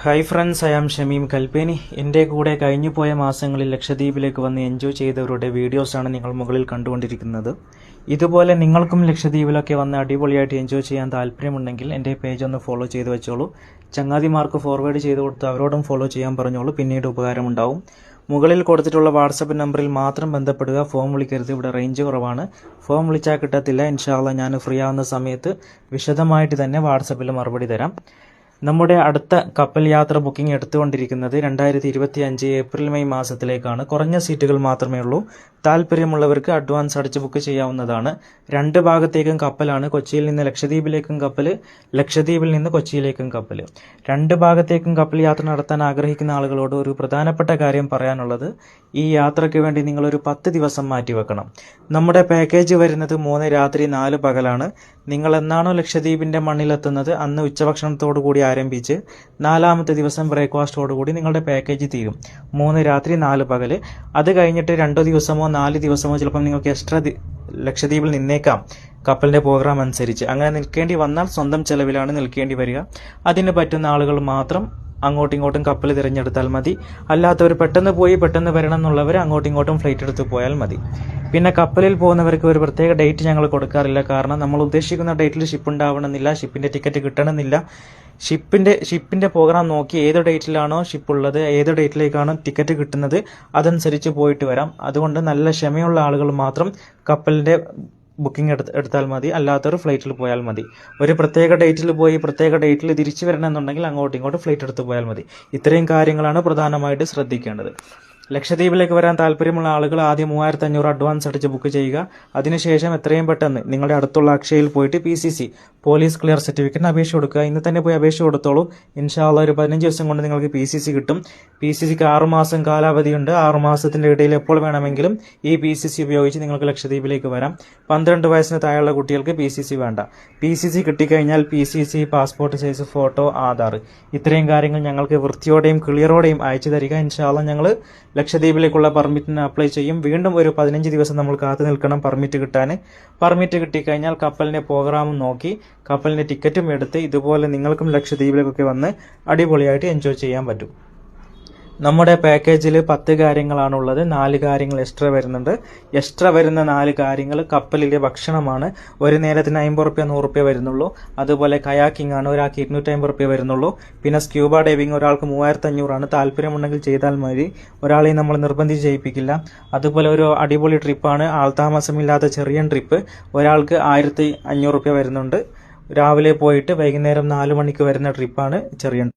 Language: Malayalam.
Hi friends, I am Shameem Kalpeni. എൻ്റെ കൂടെ കഴിഞ്ഞുപോയ മാസങ്ങളിൽ ലക്ഷദ്വീപിലേക്ക് വന്ന് എൻജോയ് ചെയ്തവരുടെ വീഡിയോസാണ് നിങ്ങൾ മുകളിൽ കണ്ടുകൊണ്ടിരിക്കുന്നത്. ഇതുപോലെ നിങ്ങൾക്കും ലക്ഷദ്വീപിലൊക്കെ വന്ന് അടിപൊളിയായിട്ട് എൻജോയ് ചെയ്യാൻ താല്പര്യമുണ്ടെങ്കിൽ എൻ്റെ പേജ് ഒന്ന് ഫോളോ ചെയ്ത് വെച്ചോളൂ. ചങ്ങാതിമാർക്ക് ഫോർവേഡ് ചെയ്ത് കൊടുത്ത് അവരോടും ഫോളോ ചെയ്യാൻ പറഞ്ഞോളൂ, പിന്നീട് ഉപകാരമുണ്ടാവും. മുകളിൽ കൊടുത്തിട്ടുള്ള വാട്സപ്പ് നമ്പറിൽ മാത്രം ബന്ധപ്പെടുക. ഫോം വിളിക്കരുത്, ഇവിടെ റേഞ്ച് കുറവാണ്. ഫോം വിളിച്ചാൽ കിട്ടത്തില്ല. ഇൻഷാ അല്ലാഹ് ഞാൻ ഫ്രീ ആവുന്ന സമയത്ത് വിശദമായിട്ട് തന്നെ വാട്സപ്പിൽ മറുപടി തരാം. നമ്മുടെ അടുത്ത കപ്പൽ യാത്ര ബുക്കിംഗ് എടുത്തുകൊണ്ടിരിക്കുന്നത് 2025 ഏപ്രിൽ മെയ് മാസത്തിലേക്കാണ്. കുറഞ്ഞ സീറ്റുകൾ മാത്രമേ ഉള്ളൂ. താല്പര്യമുള്ളവർക്ക് അഡ്വാൻസ് അടിച്ച് ബുക്ക് ചെയ്യാവുന്നതാണ്. 2 ഭാഗത്തേക്കും കപ്പലാണ്. കൊച്ചിയിൽ നിന്ന് ലക്ഷദ്വീപിലേക്കും കപ്പൽ, ലക്ഷദ്വീപിൽ നിന്ന് കൊച്ചിയിലേക്കും കപ്പൽ. 2 ഭാഗത്തേക്കും കപ്പൽ യാത്ര നടത്താൻ ആഗ്രഹിക്കുന്ന ആളുകളോട് ഒരു പ്രധാനപ്പെട്ട കാര്യം പറയാനുള്ളത്, ഈ യാത്രയ്ക്ക് വേണ്ടി നിങ്ങളൊരു 10 ദിവസം മാറ്റിവെക്കണം. നമ്മുടെ പാക്കേജ് വരുന്നത് 3 രാത്രി 4 പകലാണ്. നിങ്ങൾ എന്നാണോ ലക്ഷദ്വീപിൻ്റെ മണ്ണിലെത്തുന്നത് അന്ന് ഉച്ചഭക്ഷണത്തോടു കൂടി ആരംഭിച്ച് 4ാമത്തെ ദിവസം ബ്രേക്ക്ഫാസ്റ്റോടുകൂടി നിങ്ങളുടെ പാക്കേജ് തീരും. 3 രാത്രി 4 പകൽ. അത് കഴിഞ്ഞിട്ട് 2 ദിവസമോ 4 ദിവസമോ ചിലപ്പം നിങ്ങൾക്ക് എക്സ്ട്രാ ലക്ഷദ്വീപിൽ നിന്നേക്കാം, കപ്പലിൻ്റെ പ്രോഗ്രാം അനുസരിച്ച്. അങ്ങനെ നിൽക്കേണ്ടി വന്നാൽ സ്വന്തം ചെലവിലാണ് നിൽക്കേണ്ടി വരിക. അതിന് പറ്റുന്ന ആളുകൾ മാത്രം അങ്ങോട്ടും ഇങ്ങോട്ടും കപ്പൽ തിരഞ്ഞെടുത്താൽ മതി. അല്ലാത്തവർ പെട്ടെന്ന് പോയി പെട്ടെന്ന് വരണം എന്നുള്ളവർ അങ്ങോട്ടും ഇങ്ങോട്ടും ഫ്ലൈറ്റ് എടുത്ത് പോയാൽ മതി. പിന്നെ കപ്പലിൽ പോകുന്നവർക്ക് ഒരു പ്രത്യേക ഡേറ്റ് ഞങ്ങൾ കൊടുക്കാറില്ല. കാരണം നമ്മൾ ഉദ്ദേശിക്കുന്ന ഡേറ്റിൽ ഷിപ്പ് ഉണ്ടാവണമെന്നില്ല, ഷിപ്പിൻ്റെ ടിക്കറ്റ് കിട്ടണമെന്നില്ല. ഷിപ്പിൻ്റെ പ്രോഗ്രാം നോക്കി ഏത് ഡേറ്റിലാണോ ഷിപ്പ് ഉള്ളത്, ഏത് ഡേറ്റിലേക്കാണോ ടിക്കറ്റ് കിട്ടുന്നത് അതനുസരിച്ച് പോയിട്ട് വരാം. അതുകൊണ്ട് നല്ല ക്ഷമയുള്ള ആളുകൾ മാത്രം കപ്പലിൻ്റെ ബുക്കിംഗ് എടുത്താൽ മതി. അല്ലാത്തവർ ഫ്ലൈറ്റിൽ പോയാൽ മതി. ഒരു പ്രത്യേക ഡേറ്റിൽ പോയി പ്രത്യേക ഡേറ്റിൽ തിരിച്ചു വരണമെന്നുണ്ടെങ്കിൽ അങ്ങോട്ടും ഇങ്ങോട്ടും ഫ്ലൈറ്റ് എടുത്ത് പോയാൽ മതി. ഇത്രയും കാര്യങ്ങളാണ് പ്രധാനമായിട്ട് ശ്രദ്ധിക്കേണ്ടത്. ലക്ഷദ്വീപിലേക്ക് വരാൻ താല്പര്യമുള്ള ആളുകൾ ആദ്യം 3500 അഡ്വാൻസ് അടിച്ച് ബുക്ക് ചെയ്യുക. അതിനുശേഷം എത്രയും പെട്ടെന്ന് നിങ്ങളുടെ അടുത്തുള്ള അക്ഷയയിൽ പോയിട്ട് PCC പോലീസ് ക്ലിയർ സർട്ടിഫിക്കറ്റിന് അപേക്ഷ കൊടുക്കുക. ഇന്ന് തന്നെ പോയി അപേക്ഷ കൊടുത്തോളൂ. ഇൻഷാ അല്ലാഹ് ഒരു 15 ദിവസം കൊണ്ട് നിങ്ങൾക്ക് PCC കിട്ടും. PCCക്ക് 6 മാസം കാലാവധിയുണ്ട്. 6 മാസത്തിൻ്റെ ഇടയിൽ എപ്പോൾ വേണമെങ്കിലും ഈ PCC ഉപയോഗിച്ച് നിങ്ങൾക്ക് ലക്ഷദ്വീപിലേക്ക് വരാം. 12 വയസ്സിന് താഴെയുള്ള കുട്ടികൾക്ക് PCC വേണ്ട. PCC കിട്ടിക്കഴിഞ്ഞാൽ PCC, passport size photo, Aadhaar, ഇത്രയും കാര്യങ്ങൾ ഞങ്ങൾക്ക് വൃത്തിയോടെയും ക്ലിയറോടെയും അയച്ചു തരിക. ഇൻഷാ അല്ലാഹ് ഞങ്ങൾ ലക്ഷദ്വീപിലേക്കുള്ള പെർമിറ്റിന് അപ്ലൈ ചെയ്യും. വീണ്ടും ഒരു 15 ദിവസം നമ്മൾ കാത്തു നിൽക്കണം പെർമിറ്റ് കിട്ടാൻ. പെർമിറ്റ് കിട്ടിക്കഴിഞ്ഞാൽ കപ്പലിൻ്റെ പ്രോഗ്രാമും നോക്കി കപ്പലിൻ്റെ ടിക്കറ്റും എടുത്ത് ഇതുപോലെ നിങ്ങൾക്കും ലക്ഷദ്വീപിലേക്കൊക്കെ വന്ന് അടിപൊളിയായിട്ട് എൻജോയ് ചെയ്യാൻ പറ്റും. നമ്മുടെ പാക്കേജിൽ 10 കാര്യങ്ങളാണുള്ളത്. 4 കാര്യങ്ങൾ എക്സ്ട്രാ വരുന്നുണ്ട്. എക്സ്ട്രാ വരുന്ന 4 കാര്യങ്ങൾ കപ്പലിലെ ഭക്ഷണമാണ്. ഒരു നേരത്തിന് 50 റുപ്യ 100 റുപ്യ വരുന്നുള്ളൂ. അതുപോലെ കയാക്കിംഗ് ആണ്, ഒരാൾക്ക് 250 റുപ്യ വരുന്നുള്ളൂ. പിന്നെ സ്ക്യൂബ ഡൈവിംഗ് ഒരാൾക്ക് 3500 ആണ്. താല്പര്യമുണ്ടെങ്കിൽ ചെയ്താൽ മതി, ഒരാളെയും നമ്മൾ നിർബന്ധിച്ച് ചെയ്യിപ്പിക്കില്ല. അതുപോലെ ഒരു അടിപൊളി ട്രിപ്പാണ്, ആൾതാമസമില്ലാത്ത ചെറിയ ട്രിപ്പ്, ഒരാൾക്ക് 1500 റുപ്യ വരുന്നുണ്ട്. രാവിലെ പോയിട്ട് വൈകുന്നേരം 4 മണിക്ക് വരുന്ന ട്രിപ്പാണ് ചെറിയ